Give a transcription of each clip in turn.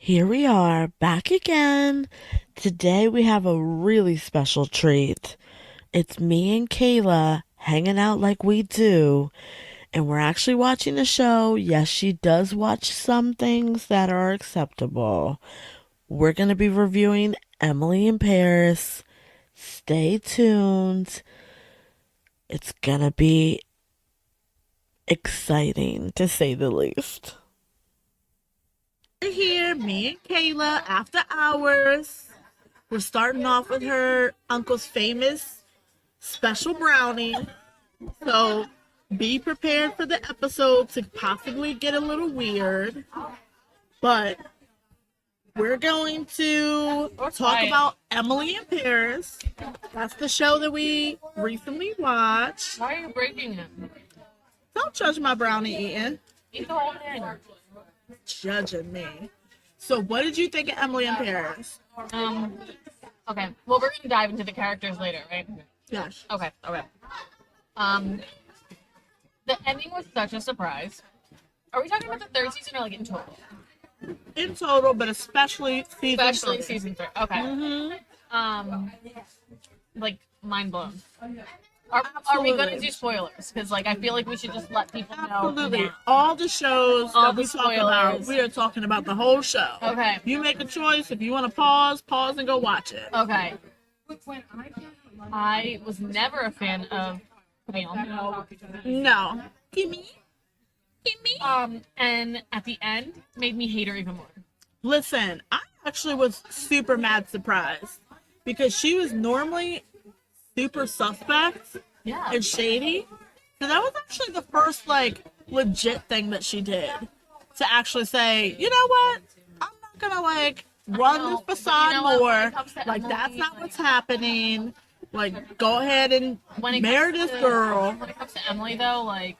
Here we are, back again. Today we have a really special treat. It's me and Caila hanging out like we do, and we're actually watching the show. Yes, she does watch some things that are acceptable. We're going to be reviewing Emily in Paris. Stay tuned. It's going to be exciting, to say the least. We're here, me and Caila, after hours. We're starting off with her uncle's famous special brownie. So be prepared for the episode to possibly get a little weird. But we're going to talk about Emily in Paris. That's the show that we recently watched. Why are you breaking it? Don't judge my brownie eating. Eat the whole thing. Judging me. So what did you think of Emily in Paris? Okay. Well, we're gonna dive into the characters later, right? Yes. Okay. The ending was such a surprise. Are we talking about the third season or like in total? In total, but especially season 3. Okay. Like mind blown. Are we gonna do spoilers? Because like I feel like we should just let people know. Absolutely. Now. All the shows All that the we talk about, spoilers. we are talking about the whole show. Okay. You make a choice. If you want to pause and go watch it. Okay. I was never a fan of Camille. No. Gimme. And at the end, made me hate her even more. Listen, I actually was super mad surprised because she was normally super suspect Yeah. and shady. So that was actually the first like legit thing that she did to actually say, you know what? I'm not gonna like run this facade You know what? When more. it comes to Like Emily, that's not what's happening. Like go ahead and When it marry comes this to- girl. When it comes to Emily, though, like,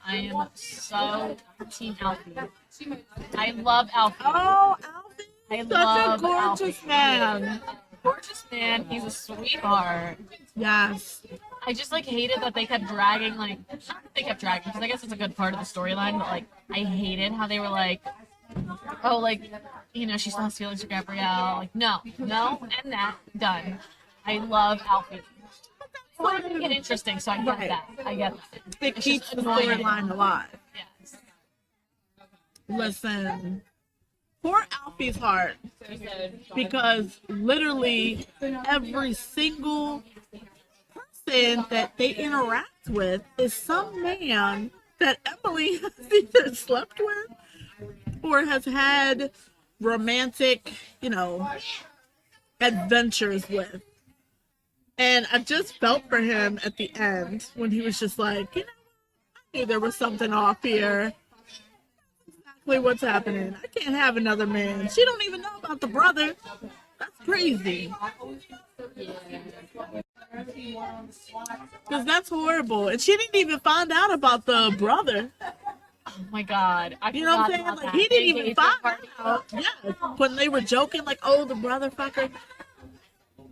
I am so team Alfie. I love Alfie. Oh, Alvin, I such love a gorgeous Alfie. man. Gorgeous man. He's a sweetheart. Yes. I just like hated that they kept dragging, like, not that they kept dragging, because I guess it's a good part of the storyline, but like, I hated how they were like, oh, like, you know, she still has feelings for Gabrielle. Like, no, and that, done. I love Alfie. Well, to make it interesting, so I get Right. that. I get that. It It's keeps just the annoying. storyline alive. Yes. Listen, poor Alfie's heart, because literally every single person that they interact with is some man that Emily has either slept with or has had romantic, adventures with. And I just felt for him at the end when he was just like, I knew there was something off here. Exactly what's happening. I can't have another man. She don't even know about the brother. That's crazy. Because that's horrible. And she didn't even find out about the brother. Oh my god. I You know what I'm forgot saying? about Like, that. he didn't The even engagement find party. out. Yeah. When they were joking, like, oh, the brother fucker.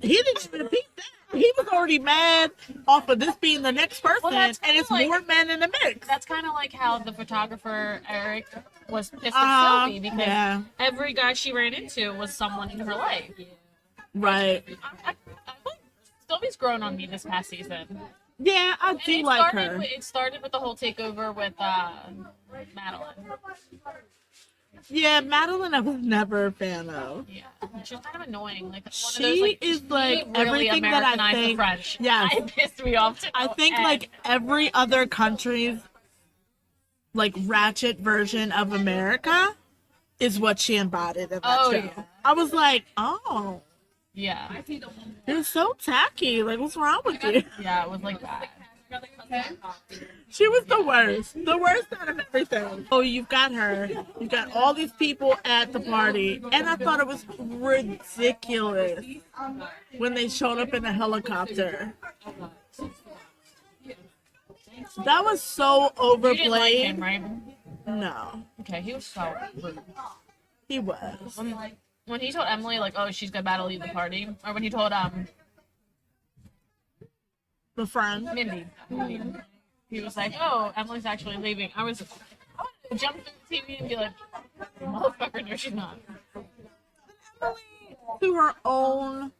He didn't even peep that. He was already mad off of this being the next person, Well, that's and it's kinda like- more men in the mix. That's kind of like how the photographer Eric was pissed at Sylvie because yeah. every guy she ran into was someone in her life. Right. I think Sylvie's grown on me this past season. Yeah, I And do like her. It started with the whole takeover with Madeline. Yeah, Madeline I was never a fan of. Yeah, she's kind of annoying. Like one of She those, like, is she like really everything that I Americanized the think. French. Yes. It pissed me off too. I think And like every other country's like ratchet version of America is what she embodied in that Oh, show. yeah. I was like, oh, yeah, you're so tacky. Like, what's wrong with you? yeah, it was like that. She was the worst. The worst out of everything. Oh, you've got her. You've got all these people at the party. And I thought it was ridiculous when they showed up in a helicopter. That was so You didn't like overplayed. him, right? No, Okay, he was so rude. he was. When he told Emily like, oh, she's about to leave the party, or when he told The friend. Mindy, he was like, oh, Emily's actually leaving. I wanted to jump through the TV and be like, motherfucker, no, she's not. To her own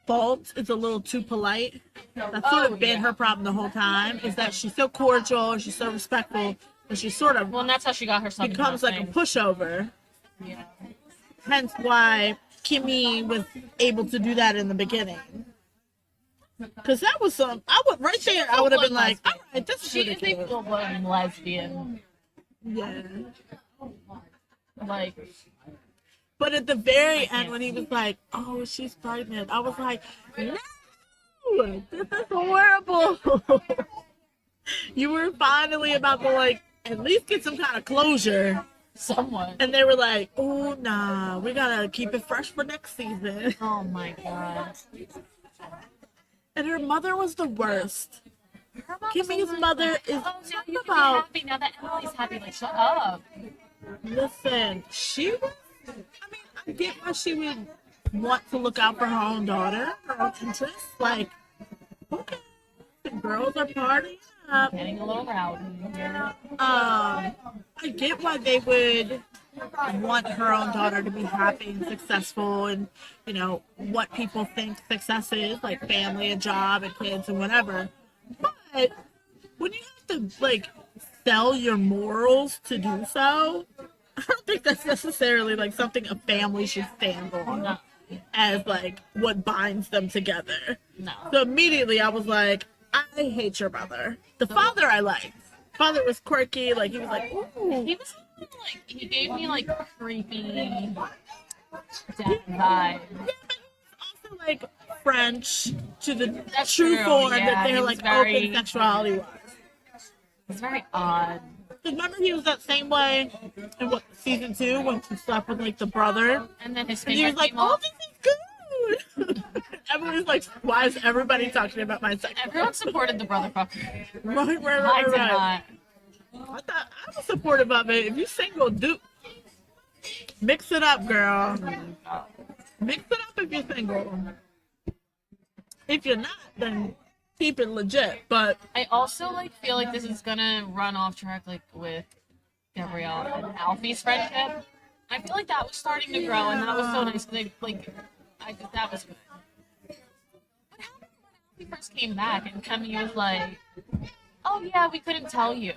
faults, is a little too polite. That's sort of been her problem the whole time. Is that she's so cordial, she's so respectful, and she sort of Well, and that's how she got herself becomes like a pushover. Yeah. Hence why Kimmy was able to do that in the beginning. Because that was I would right there. I would have been like, all right, this is She is ridiculous. a full-blown lesbian. Yeah. Like, But at the very end, when he was like, "Oh, she's pregnant," I was like, "No, this is horrible." You were finally about to like at least get some kind of closure. somewhat. And they were like, "Oh, nah, we gotta keep it fresh for next season." Oh my god. And her mother was the worst. Her mom Kimmy's was mother like, is oh, now you can about. be happy now that Emily's happy. Like, shut up. Listen, she was. I mean, I get why she would want to look out for her own daughter, her own interests. Like, okay, the girls are partying up. Getting a little rowdy. I get why they would want her own daughter to be happy and successful, and you know what people think success is, like family, a job, and kids, and whatever. But when you have to like sell your morals to do so, I don't think that's necessarily like something a family should stand on No. as like what binds them together. No. So immediately I was like, I hate your brother. The father I liked. Father was quirky, like he was like, ooh. He was like, he gave me like creepy dad vibe. Also like French to the That's true true, form yeah, that he their was like very- open sexuality was. It's very odd. Because remember he was that same way in what season 2 when he slept with like the brother, And then his and he finger was like, came "Oh, off. this is good." Everyone was like, "Why is everybody talking about my sex?" Everyone supported the brother fucker. Right, I did not. I thought I was supportive of it. If you single, do mix it up, girl. Mix it up if you're single. If you're not, then keep it legit. But I also like feel like this is gonna run off track like with Gabrielle and Alfie's friendship. I feel like that was starting to grow, and that was so nice. They like, that was good. What happened when Alfie first came back and Kemi was like, "Oh yeah, we couldn't tell you."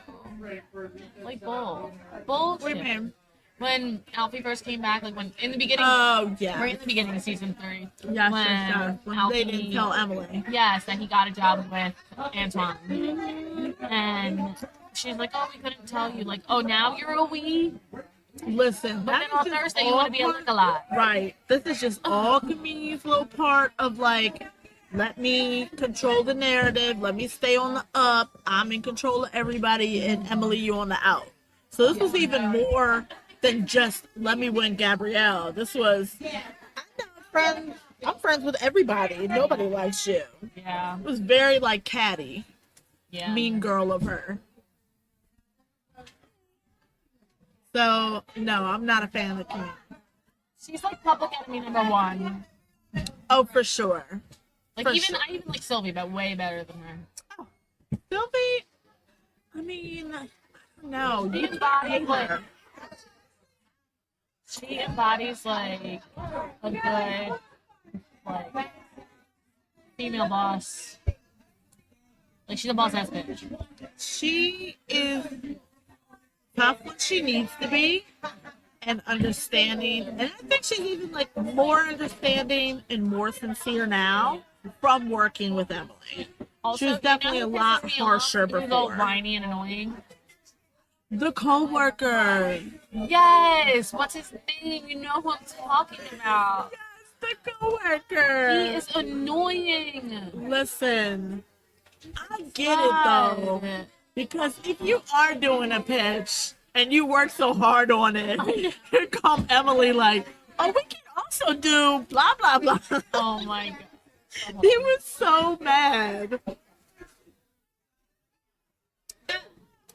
Like bullshit. what do you mean? When Alfie first came back, like when in the beginning, Oh yeah, right in the beginning of season 3, yes, when yes. When Alfie, they didn't tell Emily. yes, that he got a job with Antoine, and she's like, "Oh, we couldn't tell you." Like, "Oh, now you're a we." Listen, But that then is on just Thursday, you all want to be a part- look-alike. Right. This is just all Camille's little part of like, let me control the narrative. Let me stay on the up. I'm in control of everybody, and Emily, you on the out. So this was even more than just let me win Gabrielle. This was, I'm friends with everybody. Nobody likes you. Yeah. It was very like catty, Yeah. mean girl of her. So no, I'm not a fan of Camille. She's like public enemy number 1. Oh, for sure. Like For even sure. I even like Sylvie, but way better than her. Sylvie, I mean, I don't know. She You can't embodies hate like her. she embodies like a good like female boss. Like she's a boss ass bitch. She is tough when she needs to be and understanding. And I think she's even like more understanding and more sincere now from working with Emily. Also, She was definitely you know a who lot pisses me harsher off? Who's all before. whiny and annoying. The co-worker. Yes, what's his name? You know who I'm talking about. Yes, the co-worker. He is annoying. Listen, I get it though. God. Because if you are doing a pitch and you work so hard on it, here come Emily like, oh, we can also do blah, blah, blah. Oh my god. He was so mad.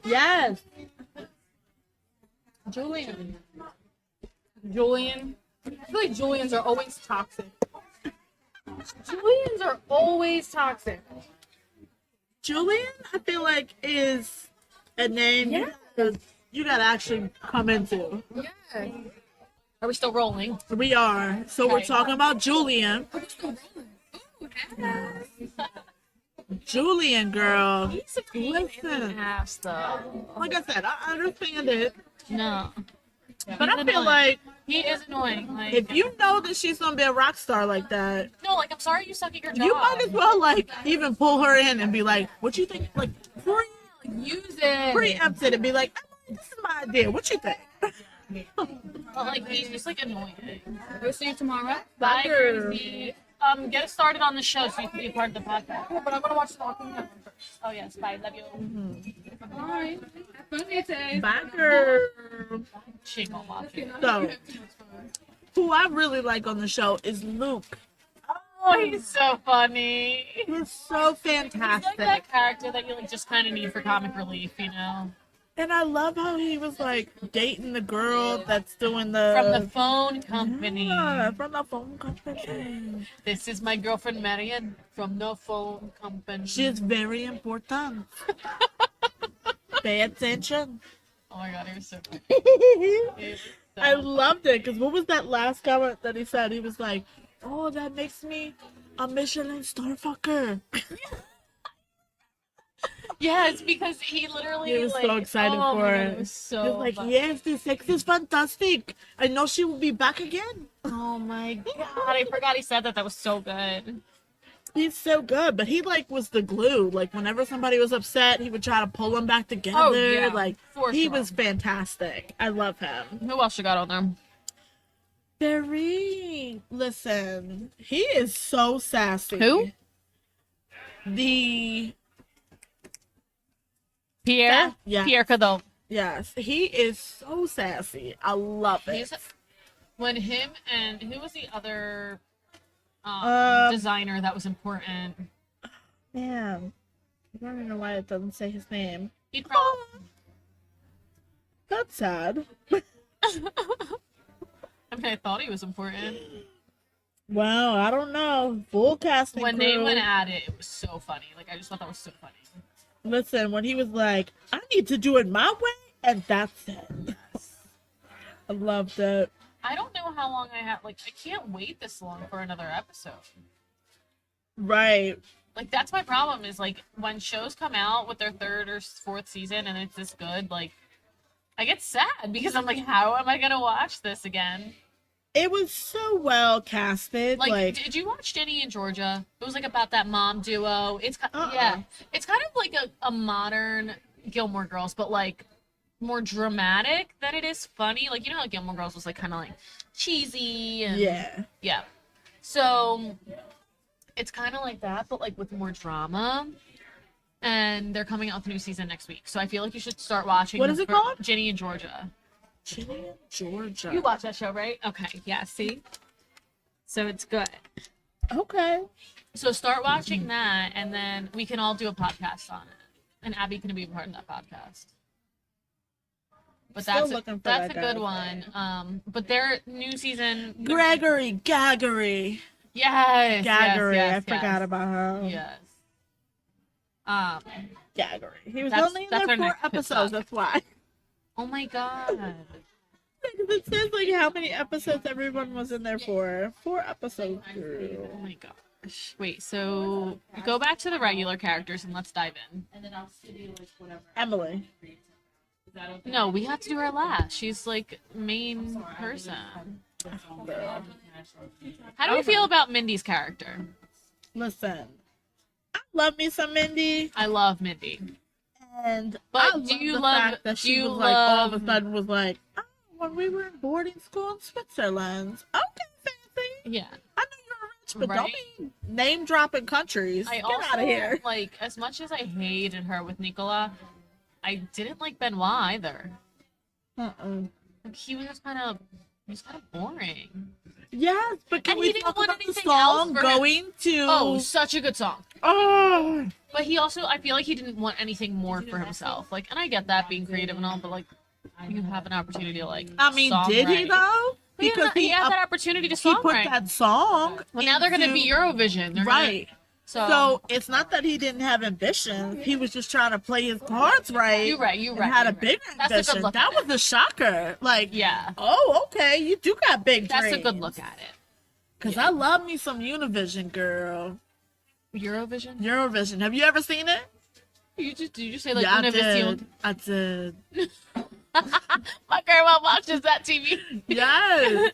Yes. Julian. I feel like Julians are always toxic. Julians are always toxic. Julian, I feel like, is a name you gotta actually come into. Yeah. Are we still rolling? We are. So we're Okay. talking about Julian. Julian, girl. He's a pain in Listen. the ass, though. Like I said, I understand it. No. But I He's feel annoying. like He is annoying. Like, if you know that she's gonna be a rock star like that, no, like, I'm sorry you suck at your job. you might as well like even pull her in and be like, "What you think?" Like use it. preempt it and be like, "This is my idea. What you think?" But, like, he's just, like, annoying. We'll see you tomorrow. Bye, Bye. Chrissy. Get us started on the show so you can be a part of the podcast. But I'm gonna watch the Walking Dead one first. Oh, yes. Bye. Love you. Bye. Have fun today. Bye, girl. She ain't gonna watch it. So, who I really like on the show is Luke. Oh, he's so funny. He's so He's like fantastic. that character that you like just kind of need for comic relief, you know? And I love how he was like dating the girl that's doing the From the phone company. Yeah, from the phone company. This is my girlfriend Marian from the phone company. She is very important. Pay attention. Oh my god, he was so funny. He was so I loved it because what was that last comment that he said? He was like, "Oh, that makes me a Michelin star fucker." Yeah, it's because he literally He was like, so excited oh for my God, it. it was so He was like, funny. "Yes, the sex is fantastic. I know she will be back again." Oh my god, I forgot he said that. That was so good. He's so good, but he like was the glue. Like whenever somebody was upset, he would try to pull them back together. Oh, yeah, like for he sure. was fantastic. I love him. Who else you got on there? Very listen, he is so sassy. Who? The Pierre? Yeah. Pierre Cadot. yes, he is so sassy. I love it. He's when him and who was the other Um, designer that was important? Man, I don't even know why it doesn't say his name. He'd probably. That's sad. I mean, I thought he was important. Wow, I don't know. Full casting When crew. they went at it, it was so funny. Like, I just thought that was so funny. Listen, when he was like, "I need to do it my way," and that's it. I loved it. I don't know how long I have. Like, I can't wait this long for another episode. Right. Like, that's my problem is, like, when shows come out with their third or fourth season and it's this good, like, I get sad because I'm like, how am I going to watch this again? It was so well casted. Like, did you watch Jenny and Georgia? It was, like, about that mom duo. It's, yeah. It's kind of like a modern Gilmore Girls, but, like, more dramatic than it is funny. Like, you know how Gilmore Girls was, like, kind of, like, cheesy and... yeah. Yeah. So, it's kind of like that, but, like, with more drama. And they're coming out with a new season next week. So I feel like you should start watching. What is it called? Ginny and Georgia. Ginny and Georgia. You watch that show, right? Okay. Yeah, see? So it's good. Okay. So start watching that, and then we can all do a podcast on it. And Abby can be a part of that podcast. But Still that's looking for that's a that good guy. one. But their new season. Gregory Gaggery. Yes. Gaggery. Yes, I forgot about him. Yes. Gaggery. He was That's- only in that's there our 4 next pit episodes. stop. That's why. Oh my god. Because it says like how many episodes everyone was in there for. 4 episodes. Girl. Oh my gosh. Wait, so go back to the regular characters and let's dive in. Emily. No, we have to do her last. She's like main person. How do you feel about Mindy's character? Listen, I love me some Mindy, I love Mindy. and But I do love you the love- fact that do she you was like all of a love- sudden was like, "Oh, when we were in boarding school in Switzerland, okay, fancy. Yeah. I know you're rich, but Right. don't be name dropping countries. I Get also out of here." like as much as I hated her with Nicola, I didn't like Benoit either. Like he was just kind of boring. Yes, but can And we he didn't talk want about the anything else song for him. going to? Oh, such a good song. Oh, But he also, I feel like he didn't want anything more for himself. Like, and I get that being creative and all, but like, you have an opportunity to like. I mean, did he songwrite. though? Because he had that opportunity to he put songwrite. that song. Well, now they're going to into- be Eurovision. They're right. So it's not that he didn't have ambitions. He was just trying to play his cards right. You're right. And had a you're right. bigger That's ambition. a good look That at was a shocker. Like, Yeah. oh, okay, you do got big dreams. That's a good look at it. Because I love me some Univision, girl. Eurovision? Eurovision. Have you ever seen it? Did you just say like Yeah, Univision? I did. My grandma watches that TV. Yes.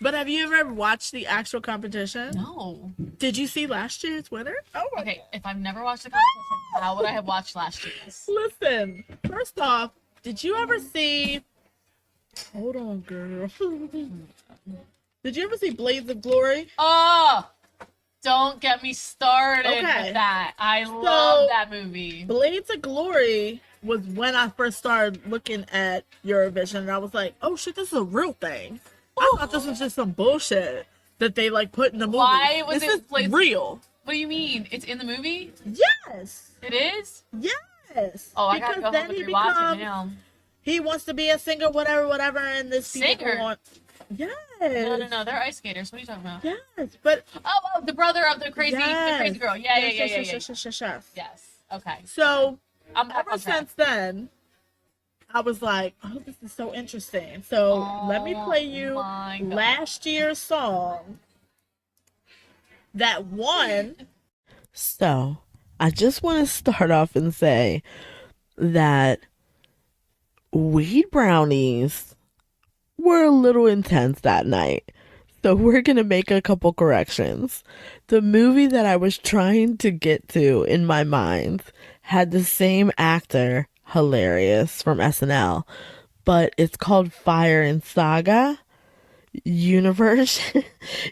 But have you ever watched the actual competition? No. Did you see last year's winner? Oh my Okay, if I've never watched the competition, how would I have watched last year's? Listen, first off, did you ever see... Hold on, girl. Did you ever see Blades of Glory? Oh! Don't get me started Okay. with that. I love that movie. Blades of Glory was when I first started looking at Eurovision, and I was like, oh shit, this is a real thing. I thought this was just some bullshit that they like put in the movie. Why was this it is Blades- real? What do you mean? It's in the movie? Yes. It is? Yes. Oh, I gotta Because go then home and he rewatch becomes, it now. he wants to be a singer, whatever, and this people Singer? want. Yes. No, they're ice skaters. What are you talking about? Yes, but Oh, the brother of the crazy girl. Yeah. Yes. Yes. Okay. So I'm back ever on track. since then, I was like, oh, this is so interesting. So let me play you my God. last year's song that won. So I just want to start off and say that weed brownies were a little intense that night. So we're going to make a couple corrections. The movie that I was trying to get to in my mind had the same actor, hilarious, from SNL, but it's called Fire and Saga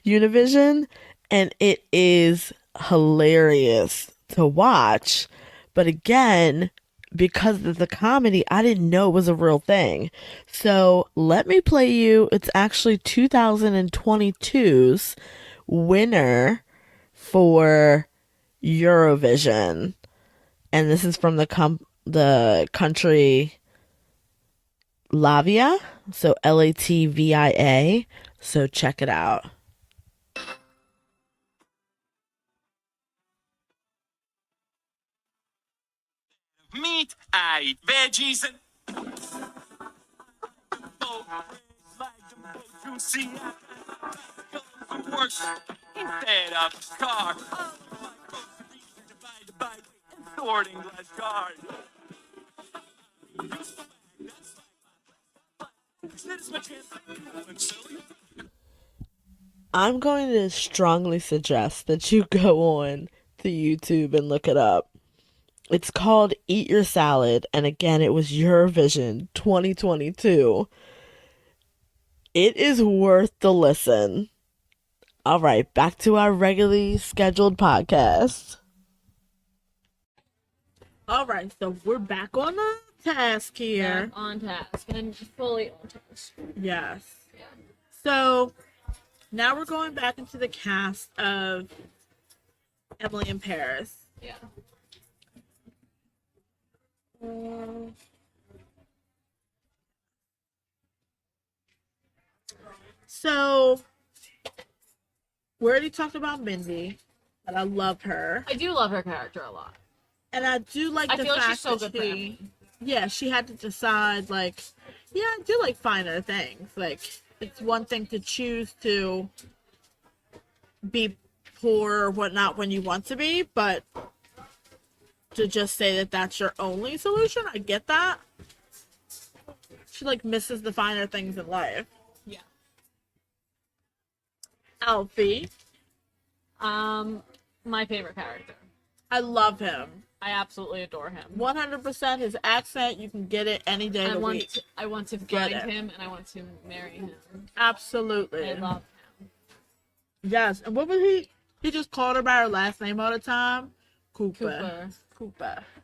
Univision, and it is hilarious to watch. But again, because it's a comedy, I didn't know it was a real thing. So let me play you. It's actually 2022's winner for Eurovision, and this is from the country Latvia, so Latvia. So check it out. Meat, I eat veggies and juicy worse instead of car. Divided by weight and sorting glass card. I'm going to strongly suggest that you go on to YouTube and look it up. It's called Eat Your Salad, and again, it was Eurovision 2022. It is worth the listen. All right, back to our regularly scheduled podcast. All right, so we're back on the task here. Back on task and fully on task. Yes. So now we're going back into the cast of Emily in Paris. Yeah. So we already talked about Mindy, but I love her, I do love her character a lot. and I do like I the feel like fact she's so that good for she had to decide, like, yeah, I do like finer things. Like, it's one thing to choose to be poor or whatnot when you want to be, but to just say that that's your only solution, I get that. She like misses the finer things in life. Yeah. Alfie, My favorite character. I love him. I absolutely adore him. 100% his accent, you can get it any day of the week. I want to Get find it. him and I want to marry him. Absolutely. I love him. Yes. And what was he? He just called her by her last name all the time. Cooper.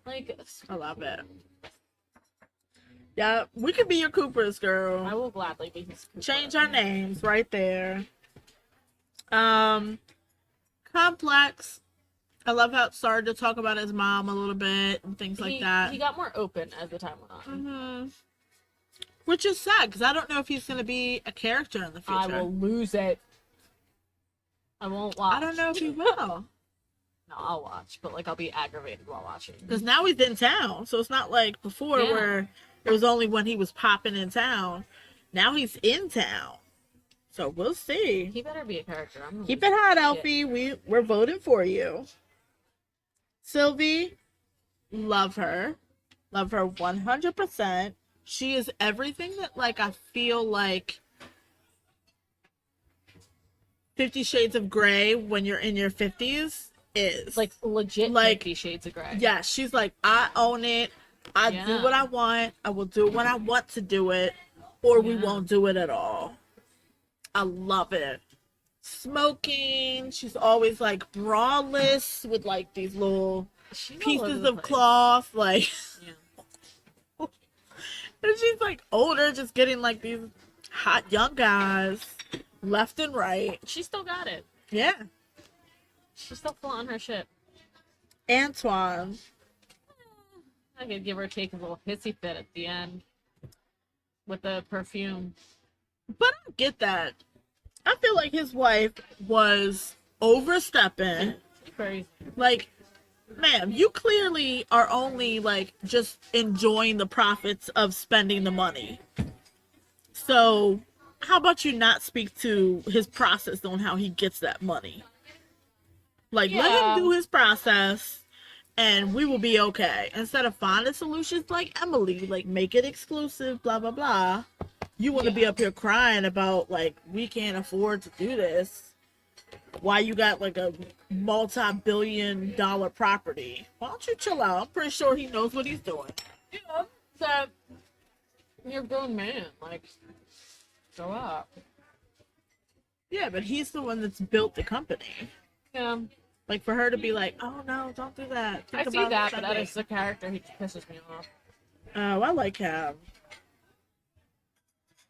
Like, I love it. Yeah, we could be your Coopers, girl. I will gladly be his Cooper. Change our names right there. Complex. I love how it started to talk about his mom a little bit and things like that. He got more open as the time went on. Mm-hmm. Which is sad, because I don't know if he's going to be a character in the future. I will lose it. I won't watch. I don't know if he will. No, I'll watch, but like I'll be aggravated while watching. Because now he's in town, so it's not like before Yeah. where it was only when he was popping in town. Now he's in town, so we'll see. He better be a character. I'm gonna Keep lose it hot, shit. Alfie. We're voting for you. Sylvie, love her 100%. She is everything that like I feel like 50 Shades of Grey when you're in your 50s is. Like legit Like, 50 Shades of Grey. yeah, she's like, I own it. I do Yeah. what I want. I will do it when I want to do it, or we Yeah. won't do it at all. I love it. Smoking. She's always like braless with like these little She's all over pieces the of place. cloth. Like, Yeah. and she's like older, just getting like these hot young guys left and right. She still got it. Yeah. She's still flaunting her shit. Antoine. I could give her take a little hissy fit at the end with the perfume. But I get that. I feel like his wife was overstepping. She's crazy. Like, ma'am, you clearly are only like just enjoying the profits of spending the money. So, how about you not speak to his process on how he gets that money? Like, let Yeah. him do his process and we will be okay. Instead of finding solutions like Emily, like make it exclusive, blah, blah, blah. You want to be up here crying about, like, we can't afford to do this. Why you got, like, a multi-billion-dollar property? Why don't you chill out? I'm pretty sure he knows what he's doing. Yeah. So, you're a grown man. Like, grow up. Yeah, but he's the one that's built the company. Yeah. Like, for her to be like, oh, no, don't do that. I Think see about that, but that Sunday. is the character. He pisses me off. Oh, I like him.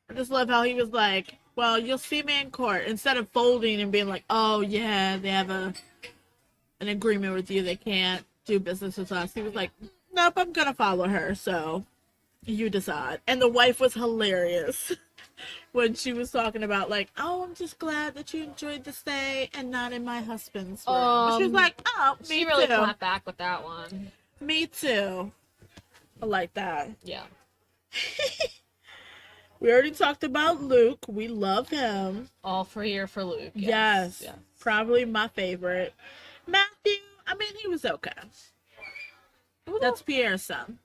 I just love how he was like, well, you'll see me in court. Instead of folding and being like, oh, yeah, they have an agreement with you. They can't do business with us. He was like, nope, I'm going to follow her. So you decide. And the wife was hilarious when she was talking about like, oh, I'm just glad that you enjoyed the stay and not in my husband's room. She was like, oh, me She really too. clapped back with that one. Me too. I like that. Yeah. We already talked about Luke. We love him. All for year for Luke. Yes. Yes. Probably my favorite. Matthew, I mean, he was okay. That's Pierre's son.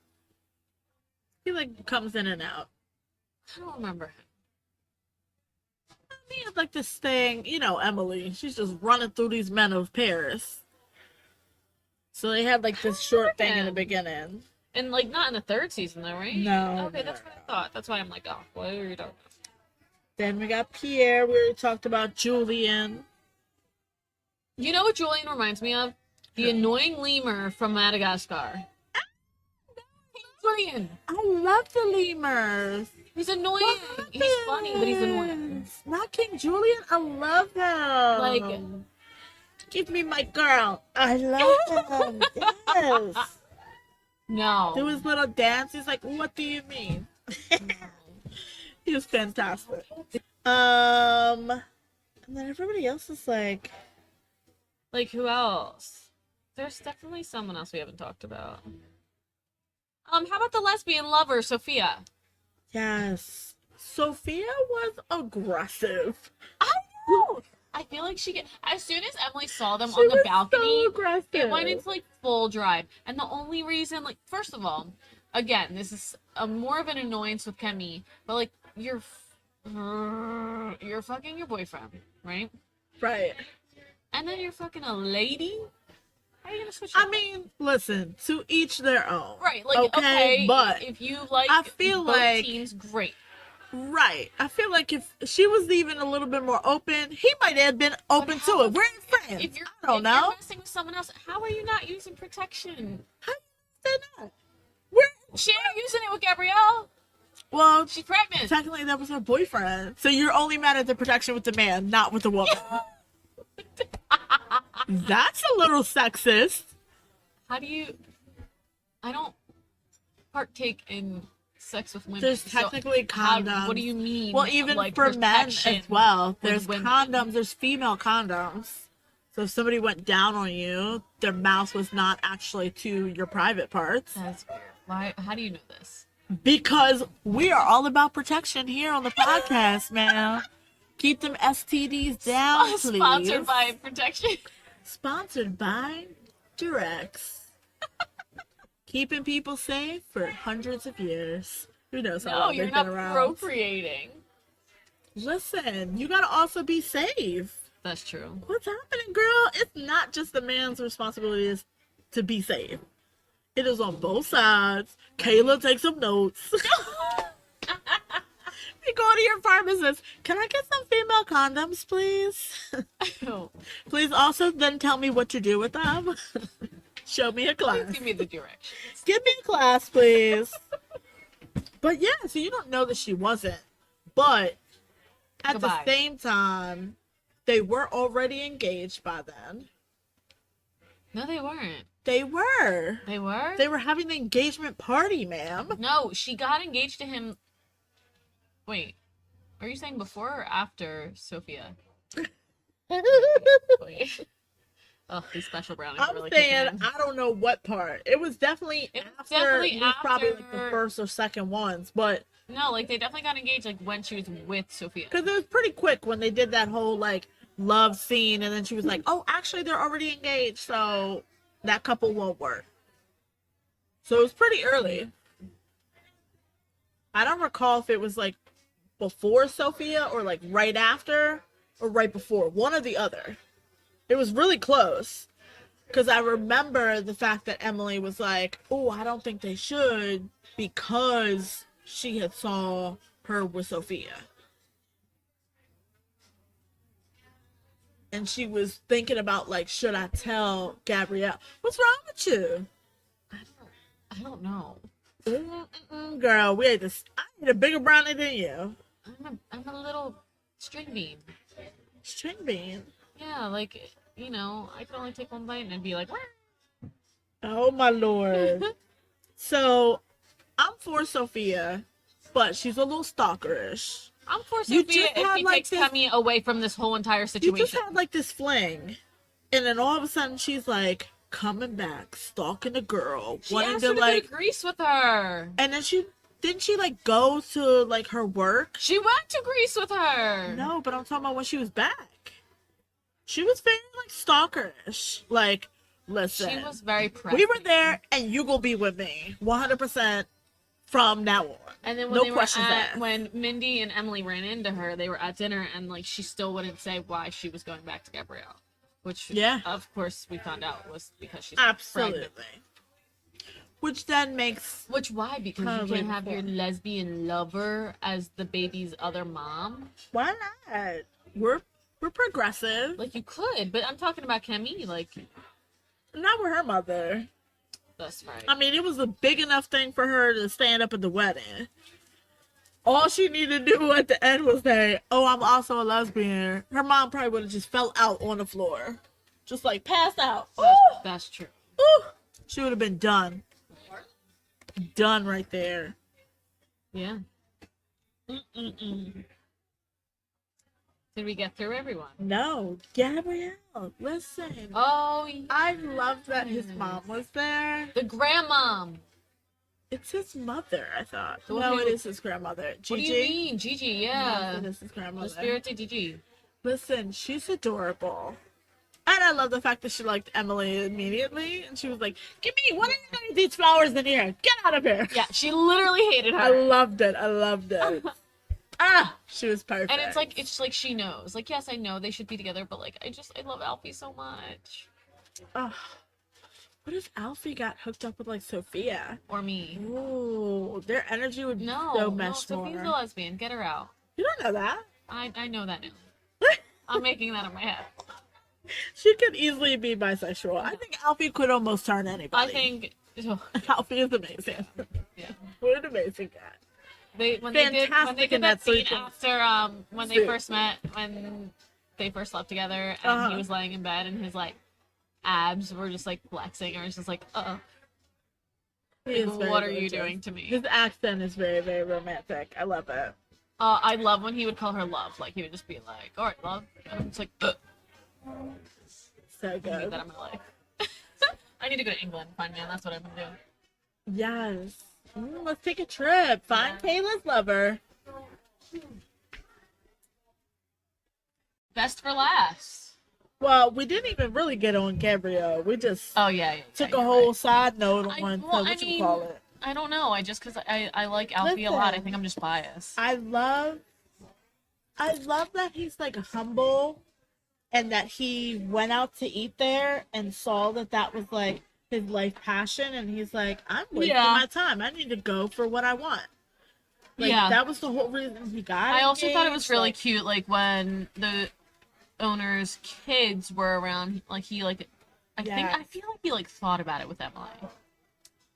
He, like, comes in and out. I don't remember him. He had, like, this thing, you know, Emily. She's just running through these men of Paris. So they had, like, this short thing in the him. beginning. And, like, not in the third season, though, right? No, Okay, that's what I thought. That's why I'm like, oh, what are you talking about? Then we got Pierre. We already talked about Julian. You know what Julian reminds me of? The annoying lemur from Madagascar. Julian! I love the lemurs. He's annoying. He's funny, but he's annoying. Not King Julian. I love him. Like, give me my girl. I love him. Yes. no. Do his little dance. He's like, what do you mean? He was fantastic. And then everybody else is like, Like, who else? There's definitely someone else we haven't talked about. How about the lesbian lover, Sophia? yes. Sophia was aggressive. I know! I feel like as soon as Emily saw them She on the was balcony, so aggressive. it went into, like, full drive. And the only reason, like, first of all, again, this is more of an annoyance with Kemi, but, like, you're fucking your boyfriend, right? Right. And then you're fucking a lady? How are you gonna switch it I up? mean, listen, to each their own. Right, like, okay, but if you like I feel both like- teams, great. right. I feel like if she was even a little bit more open, he might have been open to it. We're friends. If you're, I don't if know. you're messing with someone else, how are you not using protection? How you say that? We're She ain't using it with Gabrielle. well. She's pregnant. Technically, that was her boyfriend. So you're only mad at the protection with the man, not with the woman. That's a little sexist. How do you? I don't partake in sex with women. There's so technically how- condoms. what do you mean? Well, even like, for men protection as well. with There's women? condoms. There's female condoms. So if somebody went down on you, their mouse was not actually to your private parts. That's weird. Why? How do you know this? Because we are all about protection here on the podcast, man. Keep them STDs down, please. Sponsored by Protection. Sponsored by Durex. Keeping people safe for hundreds of years. Who knows how No, long you're they've not been around. procreating. Listen, you gotta also be safe. That's true. What's happening, girl? It's not just the man's responsibility to be safe. It is on both sides. Caila, take some notes. You go to your pharmacist. Can I get some female condoms, please? Oh, Please also then tell me what to do with them. Show me a class. please give me the directions. Give me a class, please. But yeah, so you don't know that she wasn't. But at Goodbye. the same time, they were already engaged by then. No, they weren't. They were. They were? They were having the engagement party, ma'am. No, she got engaged to him. Wait, are you saying before or after Sophia? Wait. Oh, these special brownies are I'm really saying kicking in. I don't know what part. It was definitely It was after. definitely It was probably like after- the first or second ones, but No, like they definitely got engaged like when she was with Sophia. because it was pretty quick when they did that whole like love scene, and then she was like, "Oh, actually, they're already engaged, so that couple won't work." So it was pretty early. I don't recall if it was like before Sophia or like right after or right before, one or the other. It was really close. Because I remember the fact that Emily was like, "Oh, I don't think they should," because she had saw her with Sophia. And she was thinking about, like, should I tell Gabrielle? What's wrong with you? I don't know. Girl, we ate this. I ate a bigger brownie than you. I'm a little string bean. String bean. Yeah, like, you know, I could only take one bite and it'd be like, "Wah." Oh, my Lord. So, I'm for Sophia, but she's a little stalkerish. I'm for You Sophia just if had, she like, takes this- Kemi away from this whole entire You situation. just had like this fling, and then all of a sudden she's like coming back, stalking a girl, She wanting asked to her to like, go to Greece with her. and then she like go to like her work. She went to Greece with her. No, but I'm talking about when she was back. She was very like stalkerish. Like, listen, She was very pressy. we were there, and you gonna be with me 100% from now on. And then when No they were questions at, asked. when Mindy and Emily ran into her, they were at dinner, and like she still wouldn't say why she was going back to Gabrielle, which Yeah. of course we found out was because she's Absolutely. pregnant. Which then makes Which why? Because Probably you can't have your before. lesbian lover as the baby's other mom. why not? We're progressive. Like you could, but I'm talking about Kemi. Like Not with her mother. that's right. I mean, it was a big enough thing for her to stand up at the wedding. All she needed to do at the end was say, "Oh, I'm also a lesbian." Her mom probably would have just fell out on the floor. Just like passed out. Ooh, That's true. ooh. She would have been done. Done right there. Yeah. Mm-mm-mm. Did we get through everyone? No, Gabrielle, listen. Oh, yeah. I love that his mom was there. The grandmom. It's his mother, I thought. The one No, who- it is his grandmother. Gigi. What do you mean, Gigi? Yeah. Yes, it is his The grandmother. spirit of Gigi. Listen, she's adorable. And I love the fact that she liked Emily immediately. And she was like, "Give me, what are you doing with these flowers in here? Get out of here." Yeah, she literally hated her. I loved it. I loved it. She was perfect. And it's like she knows. Like, yes, I know they should be together, but like I love Alfie so much. Ugh. What if Alfie got hooked up with like Sophia? Or me. Ooh, their energy would No, so no, mesh Sophie's a more. lesbian. Get her out. You don't know that. I know that now. I'm making that in my head. She could easily be bisexual. I think Alfie could almost turn anybody. I think Alfie is amazing. yeah. What an amazing guy. When they Fantastic did in that that scene sequence. after when they Suit. first met, when they first slept together, and Uh-huh. he was laying in bed and his like abs were just like flexing, or it's just like, He is very what are you gorgeous. doing to me? His accent is very, very romantic. I love it. I love when he would call her love. Like he would just be like, "All right, love," and I'm just like, "Ugh." So I need good. that in my life. I need to go to England and find man. That's what I'm gonna do. Yes. Let's take a trip. Find Kayla's lover. Best for last. Well, we didn't even really get on Gabrielle. We just Oh yeah. took you're a whole right. side note on I you call it. I don't know. I just because I like Alfie a lot. I Listen. think I'm just biased. I love that he's like humble and that he went out to eat there and saw that that was like his life passion and he's like, I'm wasting my time. I need to go for what I want. Like that was the whole reason he got I also thought it engaged, was really like, cute, like when the owner's kids were around. Like he like, I feel like he like thought about it with Emily.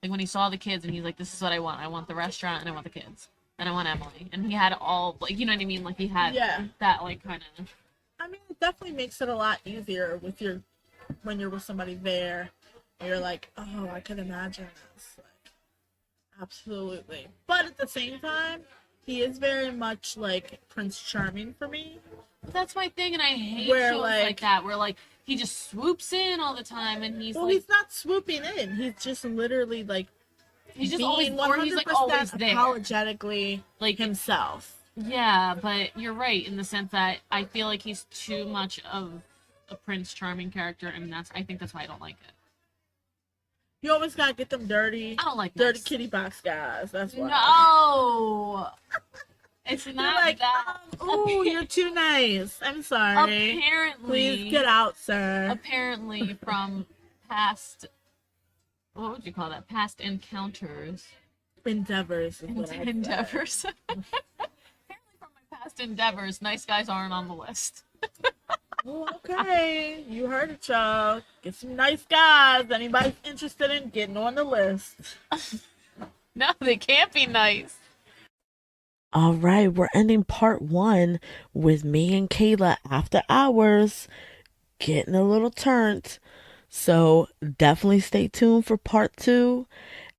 Like when he saw the kids and he's like, "This is what I want. I want the restaurant and I want the kids and I want Emily." And he had all like, you know what I mean? Like he had that like kind of. I mean, it definitely makes it a lot easier with when you're with somebody there. And you're like, oh, I could imagine this. Like, absolutely. But at the same time, he is very much like Prince Charming for me. That's my thing, and I hate Where, shows like that, where like he just swoops in all the time, and he's well, like, he's not swooping in. He's just literally like he's just being always, or he's like always there, apologetically like himself. Yeah, but you're right in the sense that I feel like he's too much of a Prince Charming character, and I think that's why I don't like it. You always gotta get them dirty. I don't like dirty nice. kitty box guys. That's why. No, it's You're not like, that. oh, you're too nice. I'm sorry. Apparently, Please get out, sir. Apparently, from past, what would you call that? Past encounters. Endeavors. Is what I said. Endeavors. Apparently, from my past endeavors, nice guys aren't on the list. Well, okay, you heard it, y'all. Get some nice guys. Anybody's interested in getting on the list. No, they can't be nice. All right, we're ending part 1 with me and Caila after hours, getting a little turned. So definitely stay tuned for part 2.